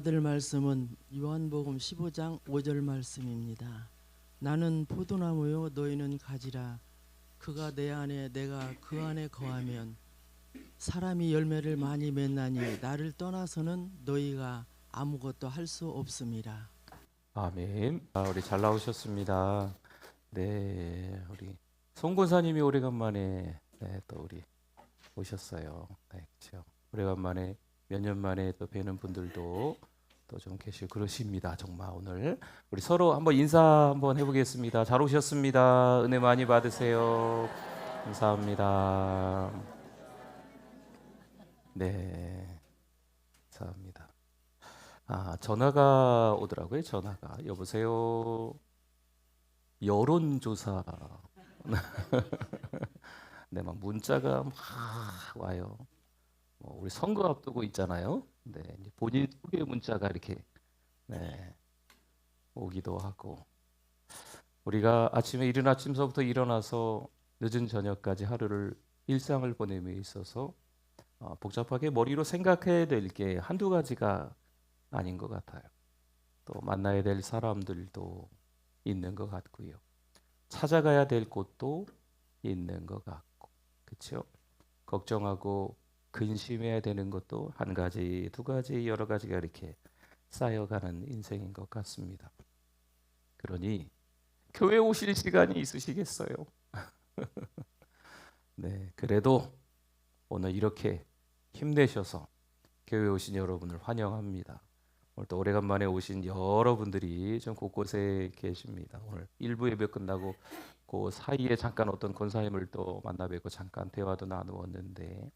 받을 말씀은 요한복음 15장 5절 말씀입니다. 나는 포도나무요 너희는 가지라. 그가 내 안에 내가 그 안에 거하면 사람이 열매를 많이 맺나니 나를 떠나서는 너희가 아무것도 할 수 없음이라. 아멘. 우리 잘 나오셨습니다. 네, 우리 송권사님이 오래간만에 또 우리 오셨어요. 네, 그렇죠. 오래간만에 몇 년 만에 또 뵈는 분들도 또 좀 계시고 그러십니다. 정말 오늘 우리 서로 한번 인사 한번 해보겠습니다. 잘 오셨습니다. 은혜 많이 받으세요. 감사합니다. 네, 감사합니다. 전화가 오더라고요. 전화가. 여보세요. 여론조사. 네, 막 문자가 막 와요. 우리 선거 앞두고 있잖아요. 네, 이제 본인 소개 문자가 이렇게 네, 오기도 하고 우리가 아침에 이른 아침서부터 일어나서 늦은 저녁까지 하루를 일상을 보냄에 있어서 복잡하게 머리로 생각해야 될 게 한두 가지가 아닌 것 같아요. 또 만나야 될 사람들도 있는 것 같고요. 찾아가야 될 곳도 있는 것 같고, 그렇죠? 걱정하고 근심해야 되는 것도 한 가지, 두 가지, 여러 가지가 이렇게 쌓여가는 인생인 것 같습니다. 그러니 교회 오실 시간이 있으시겠어요? 네, 그래도 오늘 이렇게 힘내셔서 교회 오신 여러분을 환영합니다. 오늘 또 오래간만에 오신 여러분들이 좀 곳곳에 계십니다. 오늘 일부 예배 끝나고 그 사이에 잠깐 어떤 권사님을 또 만나 뵙고 잠깐 대화도 나누었는데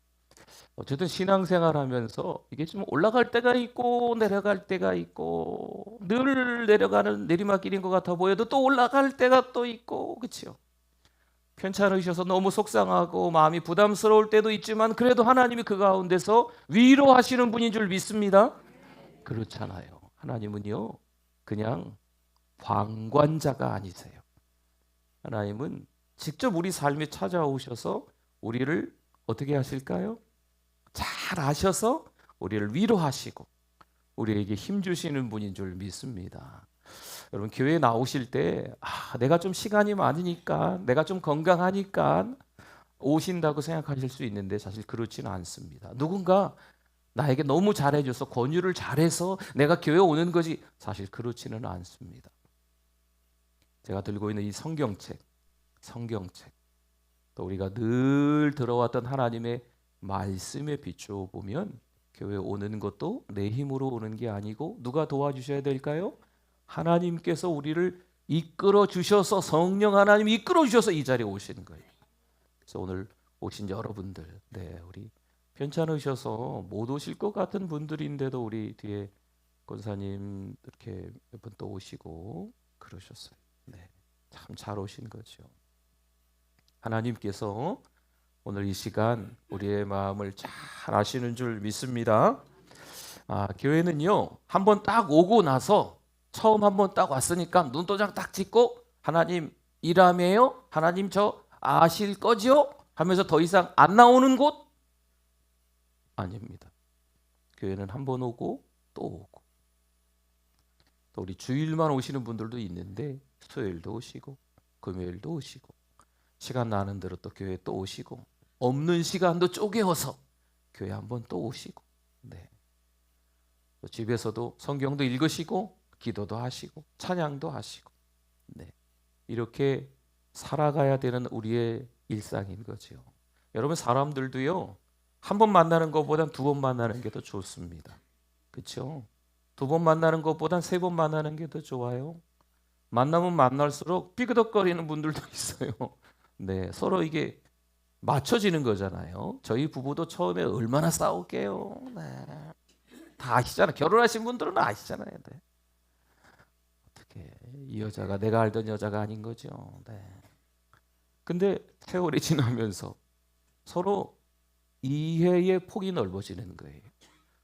어쨌든 신앙생활하면서 이게 좀 올라갈 때가 있고 내려갈 때가 있고 늘 내려가는 내리막길인 것 같아 보여도 또 올라갈 때가 또 있고 그렇죠? 편찮으셔서 너무 속상하고 마음이 부담스러울 때도 있지만 그래도 하나님이 그 가운데서 위로하시는 분인 줄 믿습니다. 그렇잖아요. 하나님은요, 그냥 방관자가 아니세요. 하나님은 직접 우리 삶에 찾아오셔서 우리를 어떻게 하실까요? 잘 아셔서 우리를 위로하시고 우리에게 힘 주시는 분인 줄 믿습니다. 여러분 교회에 나오실 때 내가 좀 시간이 많으니까 내가 좀 건강하니까 오신다고 생각하실 수 있는데 사실 그렇지는 않습니다. 누군가 나에게 너무 잘해줘서 권유를 잘해서 내가 교회 오는 거지 사실 그렇지는 않습니다. 제가 들고 있는 이 성경책 또 우리가 늘 들어왔던 하나님의 말씀에 비추어 보면 교회 오는 것도 내 힘으로 오는 게 아니고 누가 도와주셔야 될까요? 하나님께서 우리를 이끌어 주셔서 성령 하나님이 이끌어 주셔서 이 자리에 오시는 거예요. 그래서 오늘 오신 여러분들, 네, 우리 편찮으셔서 못 오실 것 같은 분들인데도 우리 뒤에 권사님 이렇게 몇 분 또 오시고 그러셨어요. 네, 참 잘 오신 거죠. 하나님께서 오늘 이 시간 우리의 마음을 잘 아시는 줄 믿습니다. 교회는요, 한번 딱 오고 나서 처음 한번 딱 왔으니까 눈도장 딱 찍고 하나님 일하며요? 하나님 저 아실 거죠? 하면서 더 이상 안 나오는 곳? 아닙니다. 교회는 한 번 오고 또 오고 또 우리 주일만 오시는 분들도 있는데 수요일도 오시고 금요일도 오시고 시간 나는 대로 또 교회 또 오시고 없는 시간도 쪼개어서 교회 한번 또 오시고 네. 또 집에서도 성경도 읽으시고 기도도 하시고 찬양도 하시고 네. 이렇게 살아가야 되는 우리의 일상인 거죠. 여러분 사람들도요. 한 번 만나는 것보단 두 번 만나는 게 더 좋습니다. 그렇죠? 두 번 만나는 것보단 세 번 만나는 게 더 좋아요. 만나면 만날수록 삐그덕거리는 분들도 있어요. 네, 서로 이게 맞춰지는 거잖아요. 저희 부부도 처음에 얼마나 싸울게요. 네. 다 아시잖아요. 결혼하신 분들은 아시잖아요. 네. 어떻게 이 여자가 내가 알던 여자가 아닌 거죠. 네. 근데 세월이 지나면서 서로 이해의 폭이 넓어지는 거예요.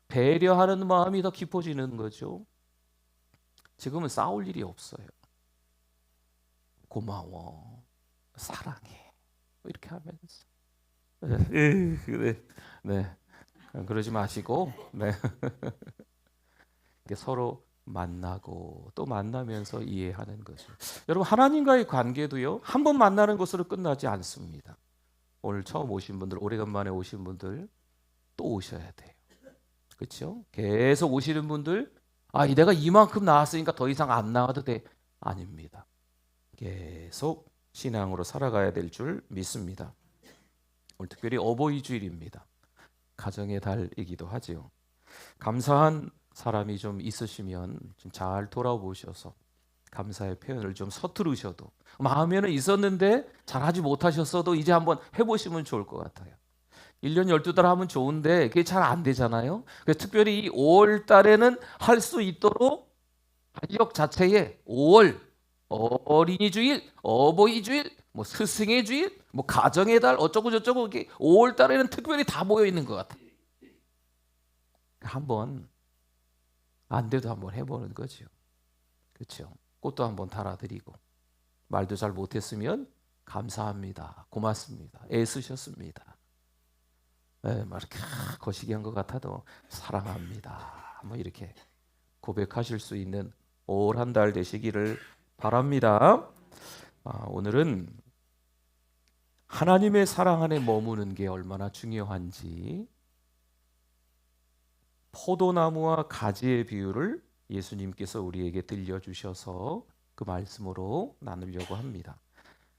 배려하는 마음이 더 깊어지는 거죠. 지금은 싸울 일이 없어요. 고마워, 사랑해, 이렇게 하면서 네, 네, 그러지 마시고, 네. 서로 만나고 또 만나면서 이해하는 거죠. 여러분, 하나님과의 관계도요, 한 번 만나는 것으로 끝나지 않습니다. 오늘 처음 오신 분들, 오래간만에 오신 분들 또 오셔야 돼요. 그렇죠? 계속 오시는 분들, 내가 이만큼 나왔으니까 더 이상 안 나와도 돼. 아닙니다. 계속 신앙으로 살아가야 될 줄 믿습니다. 오늘 특별히 어버이 주일입니다. 가정의 달이기도 하지요. 감사한 사람이 좀 있으시면 좀 잘 돌아보셔서 감사의 표현을 좀 서투르셔도, 마음에는 있었는데 잘하지 못하셨어도 이제 한번 해보시면 좋을 것 같아요. 1년 12달 하면 좋은데 그게 잘 안 되잖아요. 그래서 특별히 이 5월 달에는 할 수 있도록 가족 자체에 5월 어린이 주일, 어버이 주일, 뭐 스승의 주일, 뭐 가정의 달 어쩌고 저쩌고, 이렇게 5월 달에는 특별히 다 모여 있는 것 같아요. 한번 안 돼도 한번 해보는 거죠. 그렇죠? 꽃도 한번 달아드리고, 말도 잘 못했으면 감사합니다, 고맙습니다, 애쓰셨습니다, 막 이렇게 거시기한 것 같아도 사랑합니다, 뭐 이렇게 고백하실 수 있는 5월 한 달 되시기를 바랍니다. 오늘은 하나님의 사랑 안에 머무는 게 얼마나 중요한지, 포도나무와 가지의 비유를 예수님께서 우리에게 들려주셔서 그 말씀으로 나누려고 합니다.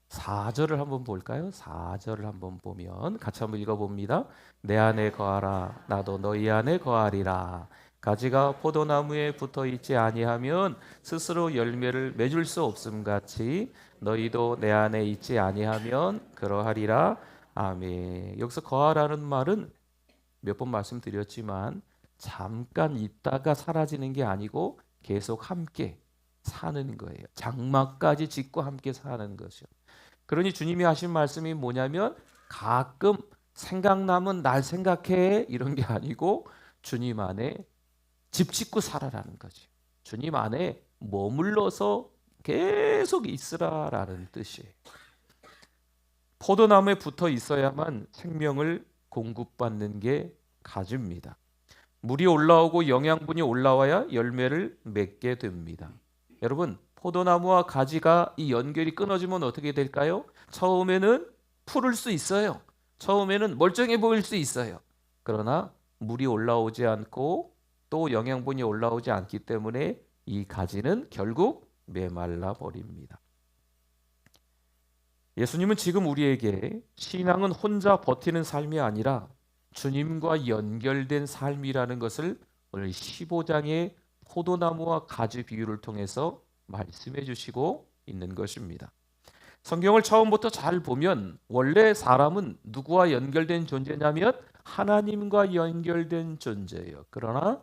4절을 한번 볼까요? 4절을 한번 보면 같이 한번 읽어봅니다. 내 안에 거하라, 나도 너희 안에 거하리라. 가지가 포도나무에 붙어 있지 아니하면 스스로 열매를 맺을 수 없음 같이 너희도 내 안에 있지 아니하면 그러하리라. 아멘. 여기서 거하라는 말은 몇 번 말씀드렸지만 잠깐 있다가 사라지는 게 아니고 계속 함께 사는 거예요. 장막까지 짓고 함께 사는 것이요. 그러니 주님이 하신 말씀이 뭐냐면, 가끔 생각나면 날 생각해, 이런 게 아니고 주님 안에 집 짓고 살아라는 거죠. 주님 안에 머물러서 계속 있으라라는 뜻이에요. 포도나무에 붙어 있어야만 생명을 공급받는 게 가지입니다. 물이 올라오고 영양분이 올라와야 열매를 맺게 됩니다. 여러분, 포도나무와 가지가 이 연결이 끊어지면 어떻게 될까요? 처음에는 푸를 수 있어요. 처음에는 멀쩡해 보일 수 있어요. 그러나 물이 올라오지 않고 또 영양분이 올라오지 않기 때문에 이 가지는 결국 메말라 버립니다. 예수님은 지금 우리에게 신앙은 혼자 버티는 삶이 아니라 주님과 연결된 삶이라는 것을 오늘 15장의 포도나무와 가지 비유를 통해서 말씀해 주시고 있는 것입니다. 성경을 처음부터 잘 보면 원래 사람은 누구와 연결된 존재냐면 하나님과 연결된 존재예요. 그러나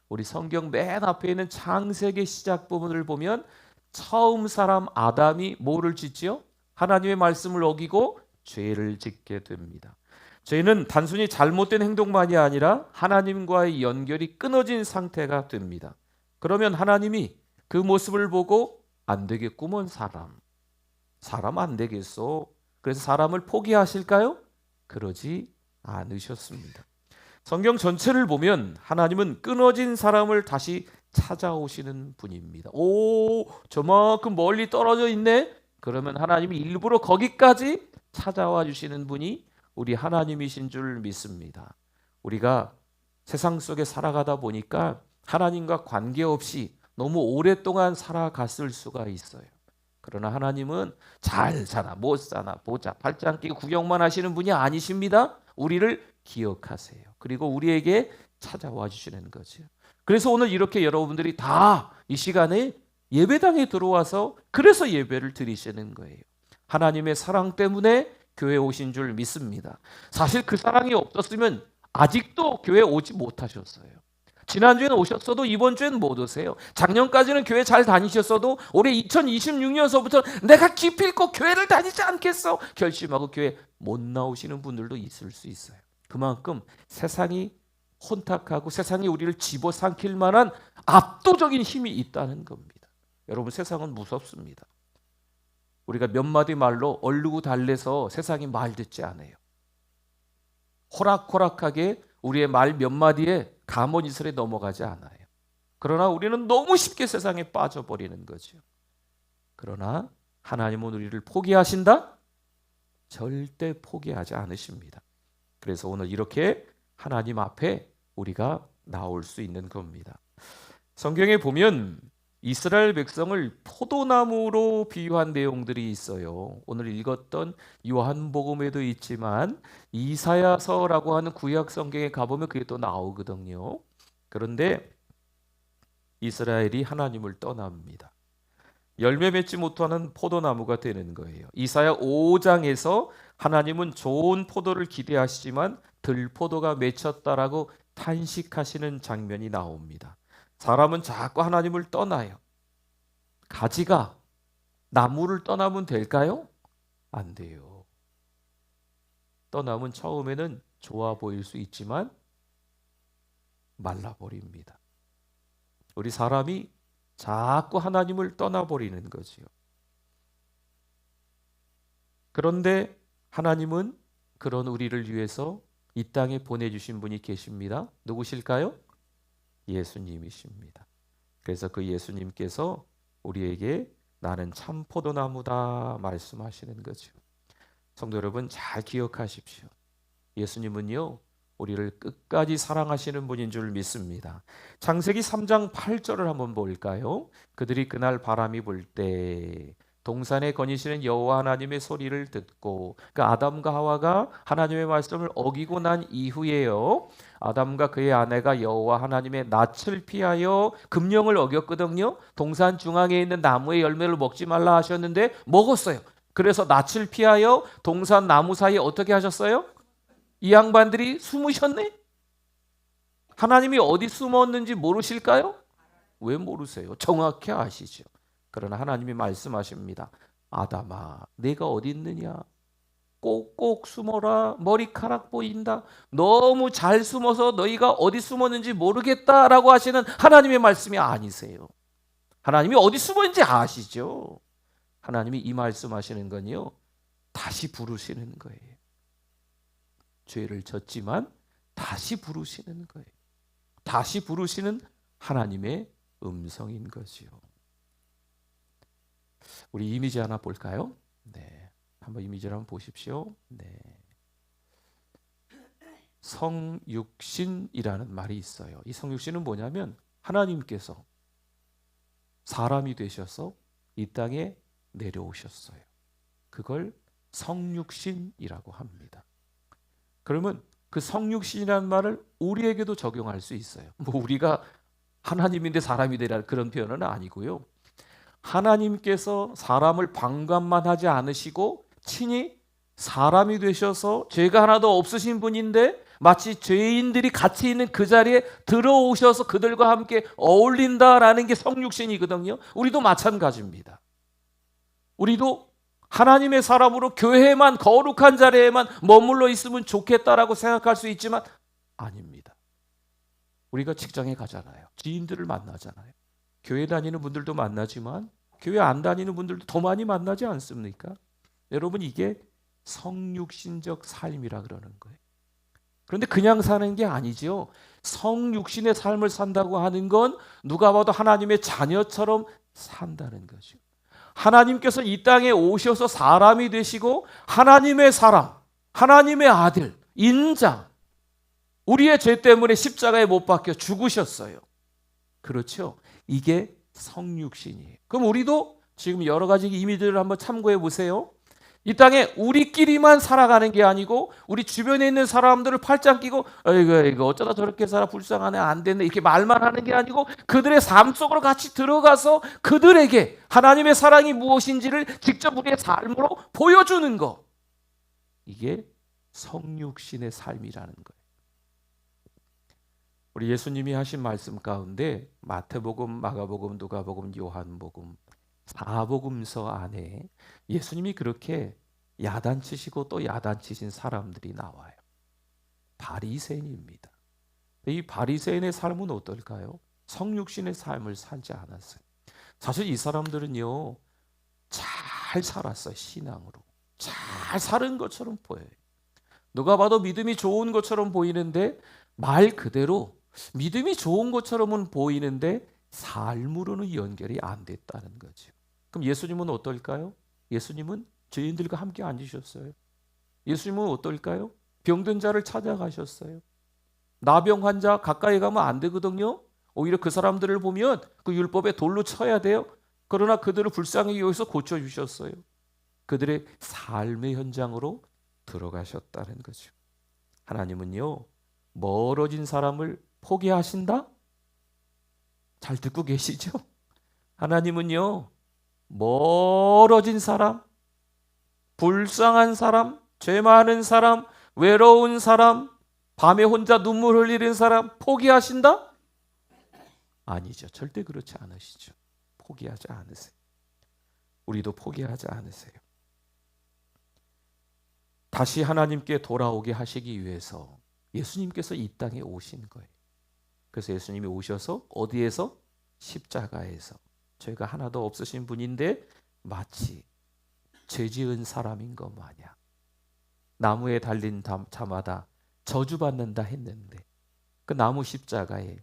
우리 성경 맨 앞에 있는 창세기 시작 부분을 보면 처음 사람 아담이 뭐를 짓지요? 하나님의 말씀을 어기고 죄를 짓게 됩니다. 죄는 단순히 잘못된 행동만이 아니라 하나님과의 연결이 끊어진 상태가 됩니다. 그러면 하나님이 그 모습을 보고 안 되겠구먼, 사람 안 되겠어, 그래서 사람을 포기하실까요? 그러지 않으셨습니다. 성경 전체를 보면 하나님은 끊어진 사람을 다시 찾아오시는 분입니다. 저만큼 멀리 떨어져 있네? 그러면 하나님이 일부러 거기까지 찾아와 주시는 분이 우리 하나님이신 줄 믿습니다. 우리가 세상 속에 살아가다 보니까 하나님과 관계없이 너무 오랫동안 살아갔을 수가 있어요. 그러나 하나님은 잘 사나 못 사나 보자 팔짱 끼고 구경만 하시는 분이 아니십니다. 우리를 기억하세요. 그리고 우리에게 찾아와 주시는 거죠. 그래서 오늘 이렇게 여러분들이 다 이 시간에 예배당에 들어와서 그래서 예배를 드리시는 거예요. 하나님의 사랑 때문에 교회 오신 줄 믿습니다. 사실 그 사랑이 없었으면 아직도 교회 오지 못하셨어요. 지난주에는 오셨어도 이번 주에는 못 오세요. 작년까지는 교회 잘 다니셨어도 올해 2026년서부터 내가 기필코 교회를 다니지 않겠어 결심하고 교회 못 나오시는 분들도 있을 수 있어요. 그만큼 세상이 혼탁하고 세상이 우리를 집어삼킬 만한 압도적인 힘이 있다는 겁니다. 여러분, 세상은 무섭습니다. 우리가 몇 마디 말로 얼르고 달래서 세상이 말 듣지 않아요. 호락호락하게 우리의 말 몇 마디에 감언이설에 넘어가지 않아요. 그러나 우리는 너무 쉽게 세상에 빠져버리는 거죠. 그러나 하나님은 우리를 포기하신다? 절대 포기하지 않으십니다. 그래서 오늘 이렇게 하나님 앞에 우리가 나올 수 있는 겁니다. 성경에 보면 이스라엘 백성을 포도나무로 비유한 내용들이 있어요. 오늘 읽었던 요한복음에도 있지만 이사야서라고 하는 구약 성경에 가보면 그게 또 나오거든요. 그런데 이스라엘이 하나님을 떠납니다. 열매 맺지 못하는 포도나무가 되는 거예요. 이사야 5장에서 하나님은 좋은 포도를 기대하시지만 들포도가 맺혔다라고 탄식하시는 장면이 나옵니다. 사람은 자꾸 하나님을 떠나요. 가지가 나무를 떠나면 될까요? 안 돼요. 떠나면 처음에는 좋아 보일 수 있지만 말라버립니다. 우리 사람이 자꾸 하나님을 떠나버리는 거지요. 그런데 하나님은 그런 우리를 위해서 이 땅에 보내주신 분이 계십니다. 누구실까요? 예수님이십니다. 그래서 그 예수님께서 우리에게 나는 참 포도나무다 말씀하시는 거죠. 성도 여러분 잘 기억하십시오. 예수님은요 우리를 끝까지 사랑하시는 분인 줄 믿습니다. 창세기 3장 8절을 한번 볼까요? 그들이 그날 바람이 불 때 동산에 거니시는 여호와 하나님의 소리를 듣고, 그러니까 아담과 하와가 하나님의 말씀을 어기고 난 이후에요, 아담과 그의 아내가 여호와 하나님의 낯을 피하여 금령을 어겼거든요. 동산 중앙에 있는 나무의 열매를 먹지 말라 하셨는데 먹었어요. 그래서 낯을 피하여 동산 나무 사이에 어떻게 하셨어요? 이 양반들이 숨으셨네? 하나님이 어디 숨었는지 모르실까요? 왜 모르세요? 정확히 아시죠. 그러나 하나님이 말씀하십니다. 아담아, 내가 어디 있느냐? 꼭꼭 숨어라. 머리카락 보인다. 너무 잘 숨어서 너희가 어디 숨었는지 모르겠다라고 하시는 하나님의 말씀이 아니세요. 하나님이 어디 숨었는지 아시죠? 하나님이 이 말씀하시는 건요, 다시 부르시는 거예요. 죄를 졌지만 다시 부르시는 거예요. 다시 부르시는 하나님의 음성인 거지요. 우리 이미지 하나 볼까요? 네, 한번 이미지를 한번 보십시오. 네, 성육신이라는 말이 있어요. 이 성육신은 뭐냐면 하나님께서 사람이 되셔서 이 땅에 내려오셨어요. 그걸 성육신이라고 합니다. 그러면 그 성육신이라는 말을 우리에게도 적용할 수 있어요. 뭐 우리가 하나님인데 사람이 되라 그런 표현은 아니고요. 하나님께서 사람을 방관만 하지 않으시고 친히 사람이 되셔서 죄가 하나도 없으신 분인데 마치 죄인들이 같이 있는 그 자리에 들어오셔서 그들과 함께 어울린다라는 게 성육신이거든요. 우리도 마찬가지입니다. 우리도 하나님의 사람으로 교회만 거룩한 자리에만 머물러 있으면 좋겠다라고 생각할 수 있지만 아닙니다. 우리가 직장에 가잖아요. 지인들을 만나잖아요. 교회 다니는 분들도 만나지만 교회 안 다니는 분들도 더 많이 만나지 않습니까? 여러분, 이게 성육신적 삶이라 그러는 거예요. 그런데 그냥 사는 게 아니죠. 성육신의 삶을 산다고 하는 건 누가 봐도 하나님의 자녀처럼 산다는 거죠. 하나님께서 이 땅에 오셔서 사람이 되시고 하나님의 사람, 하나님의 아들, 인자, 우리의 죄 때문에 십자가에 못 박혀 죽으셨어요. 그렇죠? 이게 성육신이에요. 그럼 우리도 지금 여러 가지 이미지를 한번 참고해 보세요. 이 땅에 우리끼리만 살아가는 게 아니고 우리 주변에 있는 사람들을 팔짱 끼고 이거 어쩌다 저렇게 살아, 불쌍하네, 안 됐네, 이렇게 말만 하는 게 아니고 그들의 삶 속으로 같이 들어가서 그들에게 하나님의 사랑이 무엇인지를 직접 우리의 삶으로 보여주는 거, 이게 성육신의 삶이라는 거예요. 우리 예수님이 하신 말씀 가운데 마태복음, 마가복음, 누가복음, 요한복음 4복음서 안에 예수님이 그렇게 야단치시고 또 야단치신 사람들이 나와요. 바리새인입니다. 이 바리새인의 삶은 어떨까요? 성육신의 삶을 살지 않았어요. 사실 이 사람들은요, 잘 살았어요. 신앙으로 잘 사는 것처럼 보여요. 누가 봐도 믿음이 좋은 것처럼 보이는데 말 그대로 믿음이 좋은 것처럼은 보이는데 삶으로는 연결이 안 됐다는 거죠. 그럼 예수님은 어떨까요? 예수님은 죄인들과 함께 앉으셨어요. 예수님은 어떨까요? 병든 자를 찾아가셨어요. 나병 환자 가까이 가면 안 되거든요. 오히려 그 사람들을 보면 그 율법에 돌로 쳐야 돼요. 그러나 그들을 불쌍히 여기서 고쳐주셨어요. 그들의 삶의 현장으로 들어가셨다는 거죠. 하나님은요, 멀어진 사람을 포기하신다? 잘 듣고 계시죠? 하나님은요, 멀어진 사람, 불쌍한 사람, 죄 많은 사람, 외로운 사람, 밤에 혼자 눈물 흘리는 사람 포기하신다? 아니죠. 절대 그렇지 않으시죠. 포기하지 않으세요. 우리도 포기하지 않으세요. 다시 하나님께 돌아오게 하시기 위해서 예수님께서 이 땅에 오신 거예요. 그래서 예수님이 오셔서 어디에서? 십자가에서. 죄가 하나도 없으신 분인데 마치 죄 지은 사람인 것 마냥 나무에 달린 자마다 저주받는다 했는데 그 나무 십자가에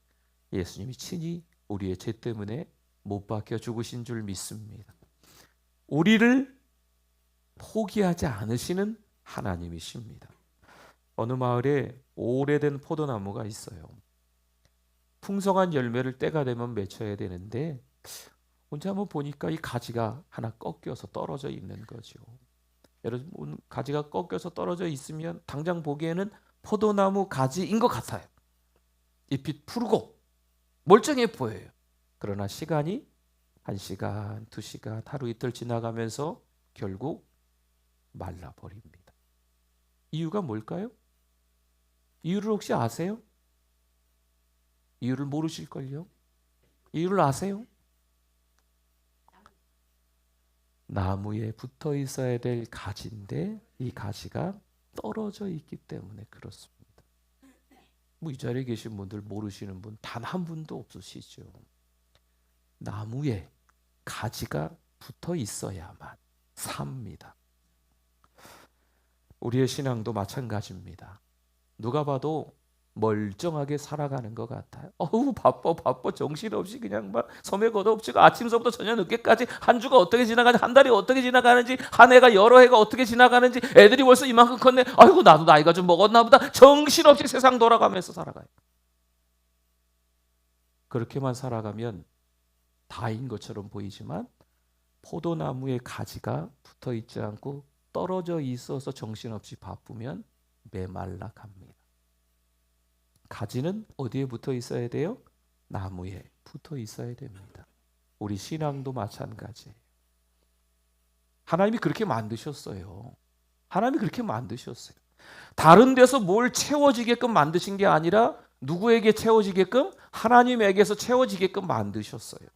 예수님이 친히 우리의 죄 때문에 못 박혀 죽으신 줄 믿습니다. 우리를 포기하지 않으시는 하나님이십니다. 어느 마을에 오래된 포도나무가 있어요. 풍성한 열매를 때가 되면 맺혀야 되는데 언제 한번 보니까 이 가지가 하나 꺾여서 떨어져 있는 거죠. 여러분, 가지가 꺾여서 떨어져 있으면 당장 보기에는 포도나무 가지인 것 같아요. 잎이 푸르고 멀쩡해 보여요. 그러나 시간이 1시간, 2시간, 하루 이틀 지나가면서 결국 말라버립니다. 이유가 뭘까요? 이유를 혹시 아세요? 이유를 모르실걸요? 이유를 아세요? 나무에 붙어 있어야 될 가지인데 이 가지가 떨어져 있기 때문에 그렇습니다. 이 자리에 계신 분들 모르시는 분 단 한 분도 없으시죠. 나무에 가지가 붙어 있어야만 삽니다. 우리의 신앙도 마찬가지입니다. 누가 봐도 멀쩡하게 살아가는 것 같아요. 바빠 정신없이 그냥 막 섬에 걷어없지가 아침서부터 저녁 늦게까지 한 주가 어떻게 지나가는지 한 달이 어떻게 지나가는지 한 해가 여러 해가 어떻게 지나가는지 애들이 벌써 이만큼 컸네. 아이고 나도 나이가 좀 먹었나 보다. 정신없이 세상 돌아가면서 살아가요. 그렇게만 살아가면 다인 것처럼 보이지만 포도나무에 가지가 붙어 있지 않고 떨어져 있어서 정신없이 바쁘면 메말라 갑니다. 가지는 어디에 붙어 있어야 돼요? 나무에 붙어 있어야 됩니다. 우리 신앙도 마찬가지예요. 하나님이 그렇게 만드셨어요. 하나님이 그렇게 만드셨어요. 다른 데서 뭘 채워지게끔 만드신 게 아니라 누구에게 채워지게끔? 하나님에게서 채워지게끔 만드셨어요.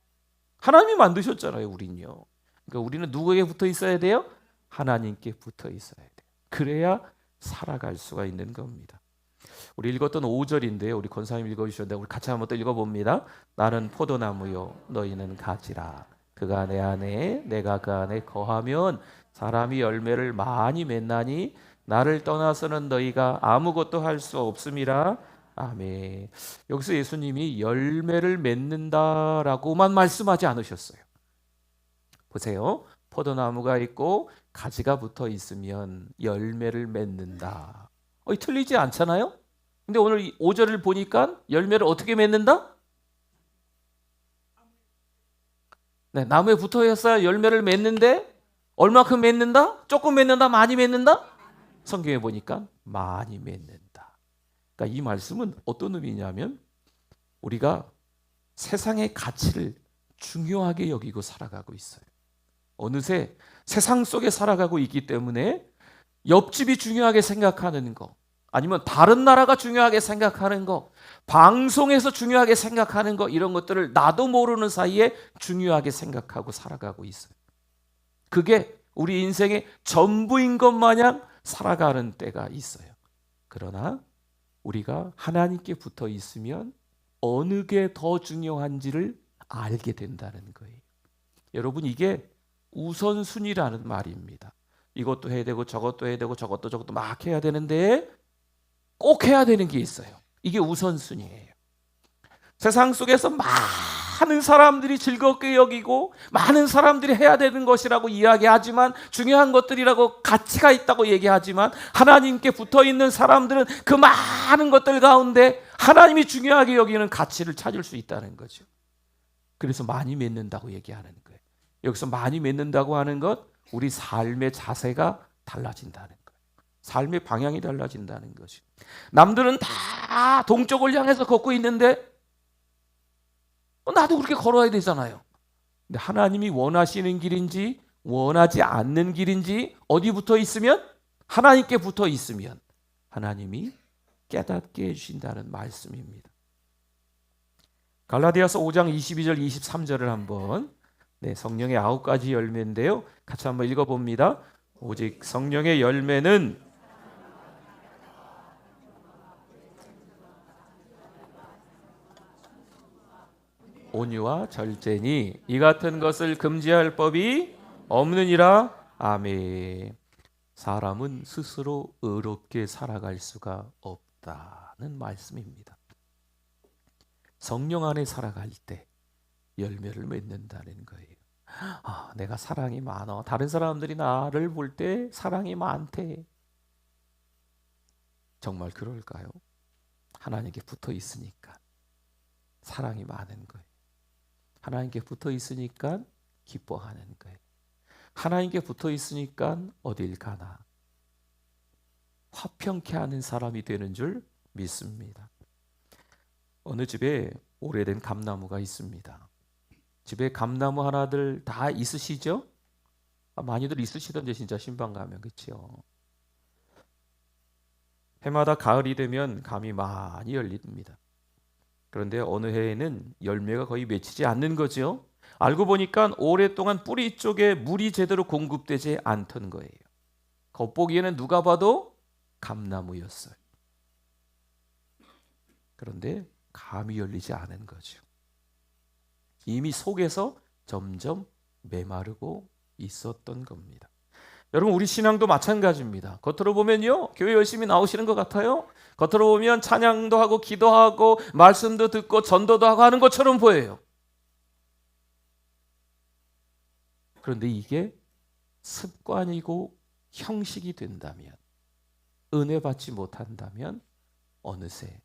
하나님이 만드셨잖아요, 우린요. 그러니까 우리는 누구에게 붙어 있어야 돼요? 하나님께 붙어 있어야 돼요. 그래야 살아갈 수가 있는 겁니다. 우리 읽었던 5절인데요. 우리 권사님 읽어주셨는데 우리 같이 한번 또 읽어봅니다. 나는 포도나무요 너희는 가지라. 그가 내 안에 내가 그 안에 거하면 사람이 열매를 많이 맺나니 나를 떠나서는 너희가 아무것도 할 수 없음이라. 아멘. 여기서 예수님이 열매를 맺는다라고만 말씀하지 않으셨어요. 보세요. 포도나무가 있고 가지가 붙어 있으면 열매를 맺는다. 틀리지 않잖아요? 근데 오늘 5절을 보니까 열매를 어떻게 맺는다? 네, 나무에 붙어 있어야 열매를 맺는데 얼마큼 맺는다? 조금 맺는다? 많이 맺는다? 성경에 보니까 많이 맺는다. 그러니까 이 말씀은 어떤 의미냐면 우리가 세상의 가치를 중요하게 여기고 살아가고 있어요. 어느새 세상 속에 살아가고 있기 때문에 옆집이 중요하게 생각하는 거, 아니면 다른 나라가 중요하게 생각하는 거, 방송에서 중요하게 생각하는 거, 이런 것들을 나도 모르는 사이에 중요하게 생각하고 살아가고 있어요. 그게 우리 인생의 전부인 것 마냥 살아가는 때가 있어요. 그러나 우리가 하나님께 붙어 있으면 어느 게 더 중요한지를 알게 된다는 거예요. 여러분, 이게 우선순위라는 말입니다. 이것도 해야 되고 저것도 해야 되고 저것도 막 해야 되는데 꼭 해야 되는 게 있어요. 이게 우선순위예요. 세상 속에서 많은 사람들이 즐겁게 여기고 많은 사람들이 해야 되는 것이라고 이야기하지만, 중요한 것들이라고 가치가 있다고 얘기하지만, 하나님께 붙어있는 사람들은 그 많은 것들 가운데 하나님이 중요하게 여기는 가치를 찾을 수 있다는 거죠. 그래서 많이 맺는다고 얘기하는 거예요. 여기서 많이 맺는다고 하는 것, 우리 삶의 자세가 달라진다는 거예요. 삶의 방향이 달라진다는 것이. 남들은 다 동쪽을 향해서 걷고 있는데 나도 그렇게 걸어야 되잖아요. 근데 하나님이 원하시는 길인지 원하지 않는 길인지 어디 붙어 있으면, 하나님께 붙어 있으면 하나님이 깨닫게 해주신다는 말씀입니다. 갈라디아서 5장 22절 23절을 한번, 성령의 9가지 열매인데요, 같이 한번 읽어봅니다. 오직 성령의 열매는 온유와 절제니 이 같은 것을 금지할 법이 없느니라. 아멘. 사람은 스스로 의롭게 살아갈 수가 없다는 말씀입니다. 성령 안에 살아갈 때 열매를 맺는다는 거예요. 내가 사랑이 많아. 다른 사람들이 나를 볼 때 사랑이 많대. 정말 그럴까요? 하나님께 붙어 있으니까 사랑이 많은 거예요. 하나님께 붙어 있으니까 기뻐하는 거예요. 하나님께 붙어 있으니까 어딜 가나 화평케 하는 사람이 되는 줄 믿습니다. 어느 집에 오래된 감나무가 있습니다. 집에 감나무 하나들 다 있으시죠? 많이들 있으시던데 진짜 신방 가면, 그렇죠? 해마다 가을이 되면 감이 많이 열립니다. 그런데 어느 해에는 열매가 거의 맺히지 않는 거죠. 알고 보니까 오랫동안 뿌리 쪽에 물이 제대로 공급되지 않던 거예요. 겉보기에는 누가 봐도 감나무였어요. 그런데 감이 열리지 않은 거죠. 이미 속에서 점점 메마르고 있었던 겁니다. 여러분, 우리 신앙도 마찬가지입니다. 겉으로 보면요, 교회 열심히 나오시는 것 같아요. 겉으로 보면 찬양도 하고 기도하고 말씀도 듣고 전도도 하고 하는 것처럼 보여요. 그런데 이게 습관이고 형식이 된다면, 은혜 받지 못한다면 어느새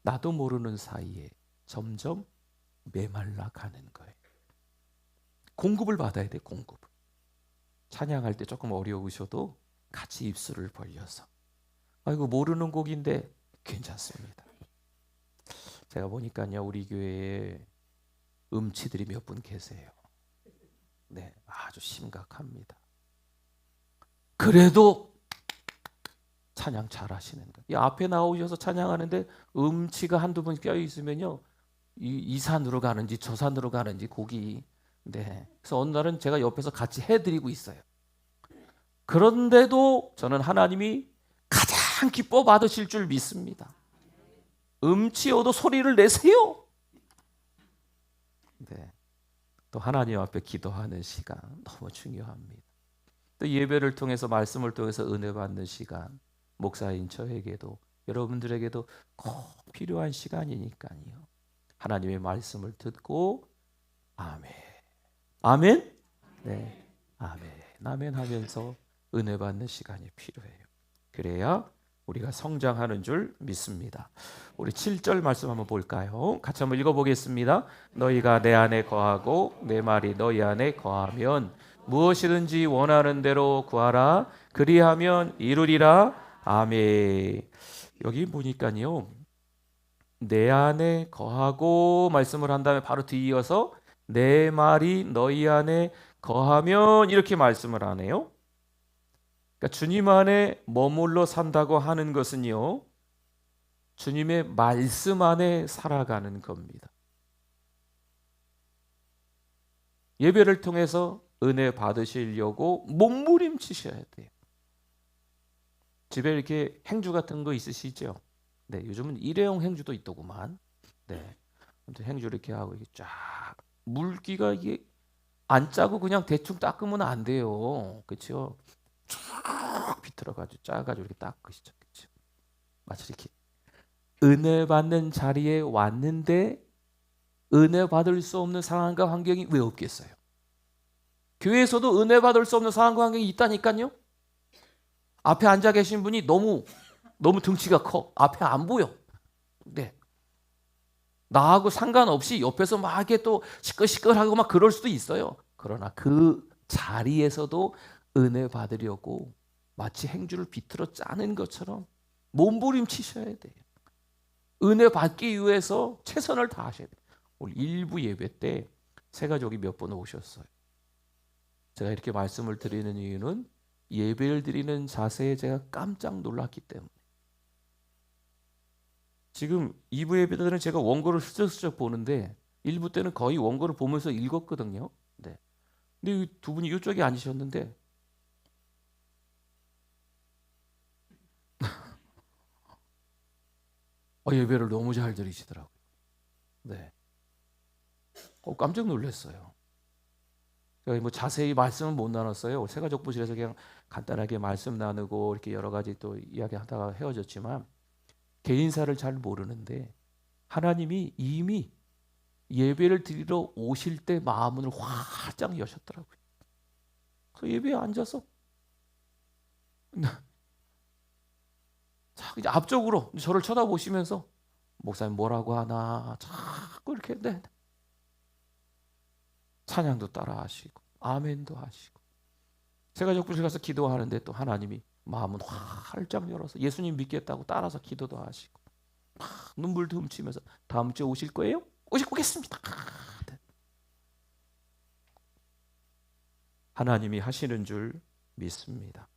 나도 모르는 사이에 점점 메말라 가는 거예요. 공급을 받아야 돼, 공급. 찬양할 때 조금 어려우셔도 같이 입술을 벌려서, 아이고 모르는 곡인데 괜찮습니다. 제가 보니까요, 우리 교회에 음치들이 몇 분 계세요. 아주 심각합니다. 그래도 찬양 잘하시는 거예요. 이 앞에 나오셔서 찬양하는데 음치가 한두 분 껴 있으면요, 이 산으로 가는지 저 산으로 가는지 곡이. 그래서 어느 날은 제가 옆에서 같이 해드리고 있어요. 그런데도 저는 하나님이 가장 기뻐 받으실 줄 믿습니다. 음치여도 소리를 내세요. 또 하나님 앞에 기도하는 시간 너무 중요합니다. 또 예배를 통해서, 말씀을 통해서 은혜 받는 시간, 목사인 저에게도 여러분들에게도 꼭 필요한 시간이니까요. 하나님의 말씀을 듣고 아멘, 아멘, 아멘, 아멘 하면서 은혜 받는 시간이 필요해요. 그래야 우리가 성장하는 줄 믿습니다. 우리 7절 말씀 한번 볼까요? 같이 한번 읽어보겠습니다. 너희가 내 안에 거하고 내 말이 너희 안에 거하면 무엇이든지 원하는 대로 구하라. 그리하면 이루리라. 아멘. 여기 보니까요, 내 안에 거하고 말씀을 한 다음에 바로 뒤이어서 내 말이 너희 안에 거하면 이렇게 말씀을 하네요. 그러니까 주님 안에 머물러 산다고 하는 것은요, 주님의 말씀 안에 살아가는 겁니다. 예배를 통해서 은혜 받으시려고 몸부림치셔야 돼요. 집에 이렇게 행주 같은 거 있으시죠? 요즘은 일회용 행주도 있더구만. 아무튼 행주 이렇게 하고 이게 쫙, 물기가 이게 안 짜고 그냥 대충 닦으면 안 돼요. 그렇죠? 쫙 비틀어가지고 짜가지고 이렇게 닦으시죠. 그렇죠? 마치 이렇게 은혜 받는 자리에 왔는데 은혜 받을 수 없는 상황과 환경이 왜 없겠어요? 교회에서도 은혜 받을 수 없는 상황과 환경이 있다니까요. 앞에 앉아 계신 분이 너무 등치가 커. 앞에 안 보여. 네. 나하고 상관없이 옆에서 막 이렇게 또 시끌시끌하고 막 그럴 수도 있어요. 그러나 그 자리에서도 은혜 받으려고 마치 행주를 비틀어 짜는 것처럼 몸부림치셔야 돼요. 은혜 받기 위해서 최선을 다하셔야 돼요. 오늘 일부 예배 때 새 가족이 몇 분 오셨어요. 제가 이렇게 말씀을 드리는 이유는 예배를 드리는 자세에 제가 깜짝 놀랐기 때문에. 지금 2부 예배 때는 제가 원고를 슬쩍슬쩍 보는데 1부 때는 거의 원고를 보면서 읽었거든요. 네. 근데 두 분이 이쪽에 앉으셨는데 예배를 너무 잘 드리시더라고요. 네. 깜짝 놀랐어요. 제가 뭐 자세히 말씀은 못 나눴어요. 새가족부실에서 그냥 간단하게 말씀 나누고 이렇게 여러 가지 또 이야기하다가 헤어졌지만 개인사를 잘 모르는데 하나님이 이미 예배를 드리러 오실 때 마음문을 활짝 여셨더라고요. 그 예배에 앉아서 이제 앞쪽으로 저를 쳐다보시면서 목사님 뭐라고 하나 자꾸 이렇게 찬양도 따라 하시고 아멘도 하시고 새가족부실 가서 기도하는데 또 하나님이 마음은 활짝 열어서 예수님 믿겠다고 따라서 기도도 하시고 막 눈물도 훔치면서 다음 주에 오실 거예요? 오겠습니다. 하나님이 하시는 줄 믿습니다.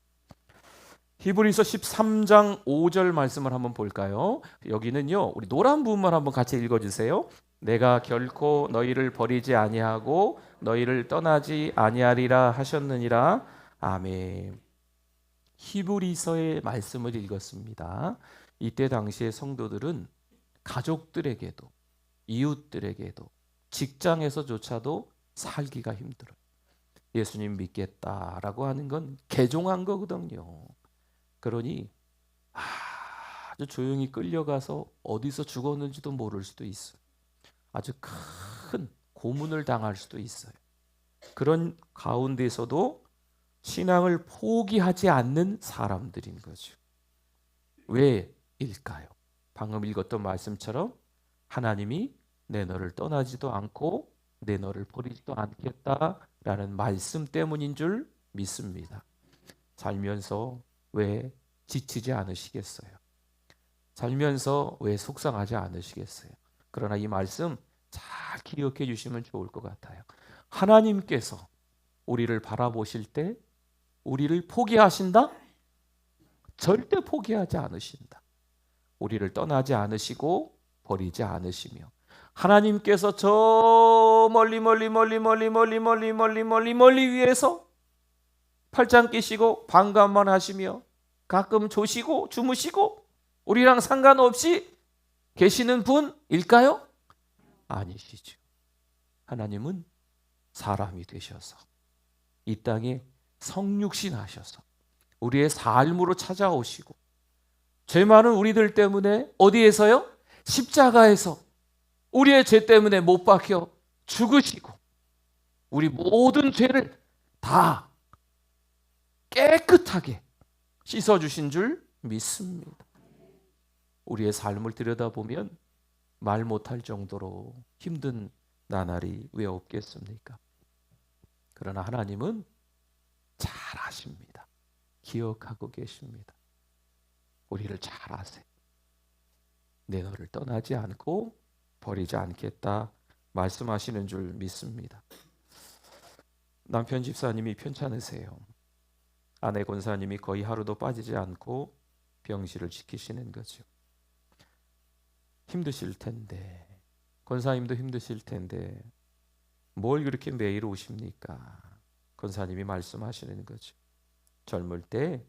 히브리서 13장 5절 말씀을 한번 볼까요? 여기는요, 우리 노란 부분만 한번 같이 읽어주세요. 내가 결코 너희를 버리지 아니하고 너희를 떠나지 아니하리라 하셨느니라. 아멘. 히브리서의 말씀을 읽었습니다. 이때 당시의 성도들은 가족들에게도 이웃들에게도 직장에서조차도 살기가 힘들어요. 예수님 믿겠다라고 하는 건 개종한 거거든요. 그러니 아주 조용히 끌려가서 어디서 죽었는지도 모를 수도 있어요. 아주 큰 고문을 당할 수도 있어요. 그런 가운데서도 신앙을 포기하지 않는 사람들인 거죠. 왜일까요? 방금 읽었던 말씀처럼 하나님이 내 너를 떠나지도 않고 내 너를 버리지도 않겠다라는 말씀 때문인 줄 믿습니다. 살면서 왜 지치지 않으시겠어요? 살면서 왜 속상하지 않으시겠어요? 그러나 이 말씀 잘 기억해 주시면 좋을 것 같아요. 하나님께서 우리를 바라보실 때 우리를 포기하신다? 절대 포기하지 않으신다. 우리를 떠나지 않으시고 버리지 않으시며 하나님께서 저 멀리 위에서 팔짱 끼시고 방관만 하시며 가끔 조시고 주무시고 우리랑 상관없이 계시는 분일까요? 아니시죠. 하나님은 사람이 되셔서 이 땅에 성육신 하셔서 우리의 삶으로 찾아오시고 죄 많은 우리들 때문에 어디에서요? 십자가에서 우리의 죄 때문에 못 박혀 죽으시고 우리 모든 죄를 다 깨끗하게 씻어주신 줄 믿습니다. 우리의 삶을 들여다보면 말 못할 정도로 힘든 나날이 왜 없겠습니까? 그러나 하나님은 잘 아십니다. 기억하고 계십니다. 우리를 잘 아세요. 내 너를 떠나지 않고 버리지 않겠다 말씀하시는 줄 믿습니다. 남편 집사님이 편찮으세요. 아내 권사님이 거의 하루도 빠지지 않고 병실을 지키시는 거죠. 힘드실 텐데 권사님도 힘드실 텐데 뭘 그렇게 매일 오십니까? 권사님이 말씀하시는 거죠. 젊을 때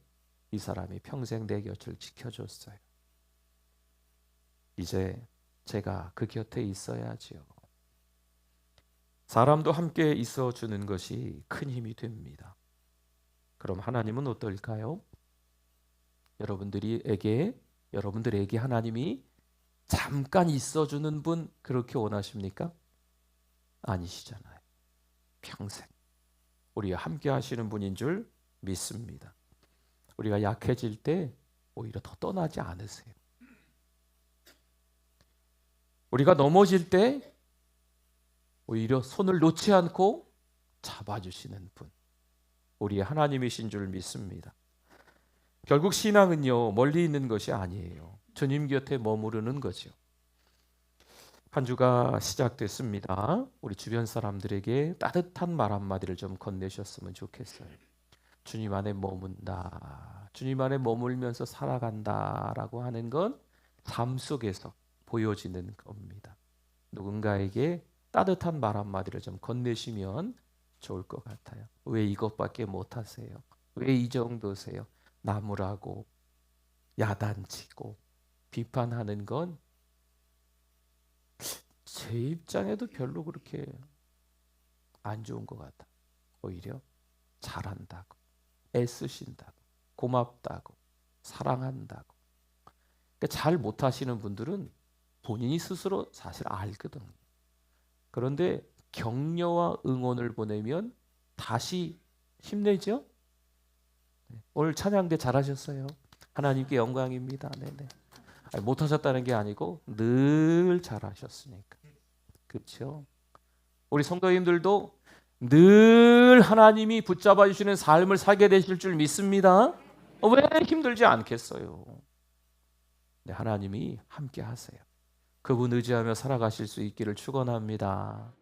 이 사람이 평생 내 곁을 지켜줬어요. 이제 제가 그 곁에 있어야지요. 사람도 함께 있어주는 것이 큰 힘이 됩니다. 그럼 하나님은 어떨까요? 여러분들에게 하나님이 잠깐 있어주는 분 그렇게 원하십니까? 아니시잖아요. 평생 우리와 함께 하시는 분인 줄 믿습니다. 우리가 약해질 때 오히려 더 떠나지 않으세요. 우리가 넘어질 때 오히려 손을 놓지 않고 잡아주시는 분, 우리의 하나님이신 줄 믿습니다. 결국 신앙은요, 멀리 있는 것이 아니에요. 주님 곁에 머무르는 거죠. 한 주가 시작됐습니다. 우리 주변 사람들에게 따뜻한 말 한마디를 좀 건네셨으면 좋겠어요. 주님 안에 머문다, 주님 안에 머물면서 살아간다라고 하는 건 삶 속에서 보여지는 겁니다. 누군가에게 따뜻한 말 한마디를 좀 건네시면 좋을 것 같아요. 왜 이것밖에 못하세요? 왜 이 정도세요? 나무라고 야단치고 비판하는 건 제 입장에도 별로 그렇게 안 좋은 것 같아. 오히려 잘한다고, 애쓰신다고, 고맙다고, 사랑한다고. 그러니까 잘 못하시는 분들은 본인이 스스로 사실 알거든요. 그런데 격려와 응원을 보내면 다시 힘내죠. 오늘 찬양대 잘하셨어요. 하나님께 영광입니다. 네네. 아니, 못하셨다는 게 아니고 늘 잘하셨으니까. 그렇죠? 우리 성도님들도 늘 하나님이 붙잡아 주시는 삶을 살게 되실 줄 믿습니다. 왜 힘들지 않겠어요? 네, 하나님이 함께 하세요. 그분 의지하며 살아가실 수 있기를 축원합니다.